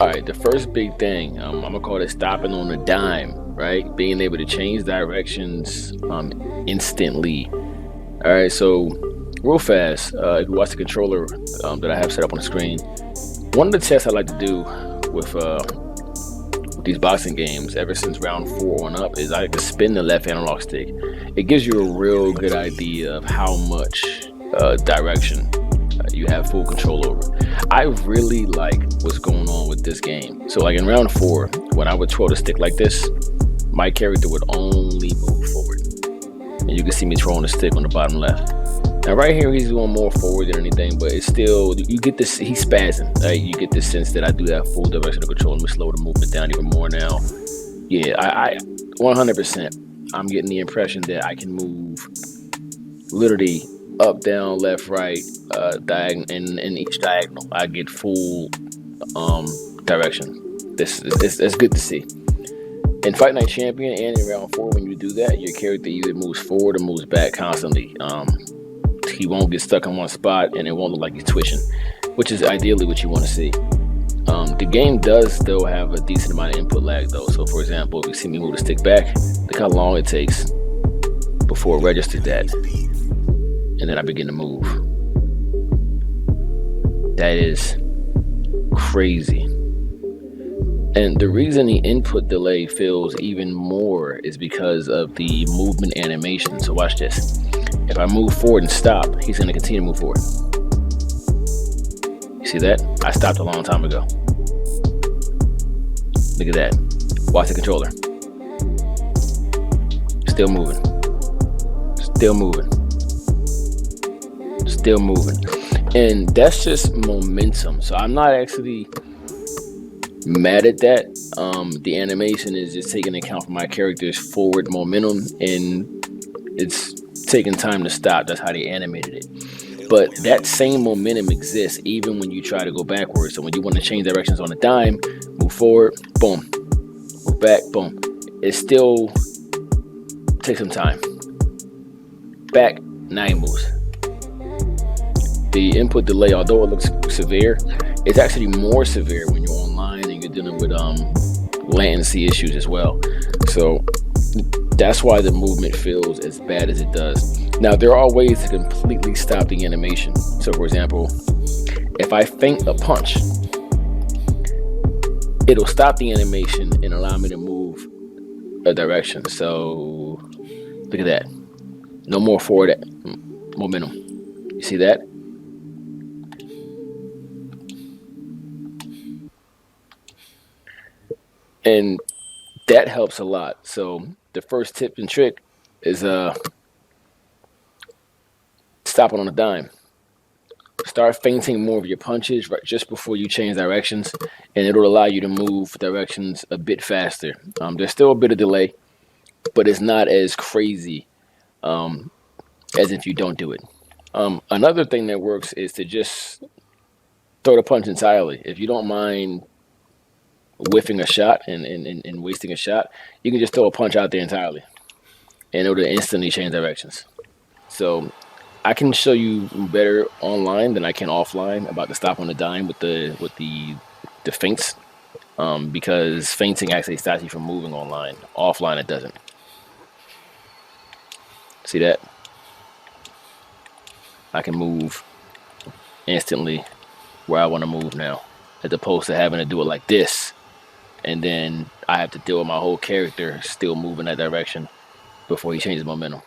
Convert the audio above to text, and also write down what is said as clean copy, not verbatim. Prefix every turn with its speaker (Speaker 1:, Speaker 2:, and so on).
Speaker 1: All right, the first big thing, I'm gonna call it stopping on a dime, right? Being able to change directions instantly. All right, so real fast, if you watch the controller that I have set up on the screen, one of the tests I like to do with these boxing games, ever since round four on up, is I like to spin the left analog stick. It gives you a real good idea of how much direction you have full control over. I really like what's going on with this game. So, like in round four, when I would twirl the stick like this, my character would only move forward, and you can see me twirling the stick on the bottom left. Now, right here, he's going more forward than anything, but it's still, you get this, he's spazzing, right? You get this sense that I do have full directional control. Let me slow the movement down even more now. Yeah, I 100%, I'm getting the impression that I can move literally up, down, left, right, diagonal, in each diagonal. I get full direction. That's good to see. In Fight Night Champion and in round four, when you do that, your character either moves forward or moves back constantly. He won't get stuck in one spot, and it won't look like he's twitching, which is ideally what you want to see. The game does still have a decent amount of input lag, though. So, for example, if you see me move the stick back, look how long it takes before it registers that, and then I begin to move. That is crazy. And the reason the input delay feels even more is because of the movement animation. So watch this. If I move forward and stop, he's going to continue to move forward. You see that? I stopped a long time ago. Look at that. Watch the controller. Still moving. Still moving. Still moving. And that's just momentum. So I'm not actually mad at that. The animation is just taking into account for my character's forward momentum, and it's taking time to stop. That's how they animated it. But that same momentum exists even when you try to go backwards. So when you want to change directions on a dime, move forward, boom, move back, boom. It still takes some time. Back, now he moves. The input delay, although it looks severe, it's actually more severe when you're online and you're dealing with latency issues as well. So that's why the movement feels as bad as it does. Now, there are ways to completely stop the animation. So, for example, if I feint a punch, it'll stop the animation and allow me to move a direction. So, look at that. No more forward momentum. You see that? And that helps a lot. So the first tip and trick is stopping on a dime. Start feinting more of your punches right just before you change directions, and it'll allow you to move directions a bit faster. There's still a bit of delay, but it's not as crazy as if you don't do it. Another thing that works is to just throw the punch entirely. If you don't mind whiffing a shot and wasting a shot, you can just throw a punch out there entirely, and it'll instantly change directions. So I can show you better online than I can offline about the stop on the dime with the feints, because feinting actually stops you from moving online. Offline, it doesn't. See that? I can move instantly where I want to move now, as opposed to having to do it like this, and then I have to deal with my whole character still moving that direction before he changes momentum.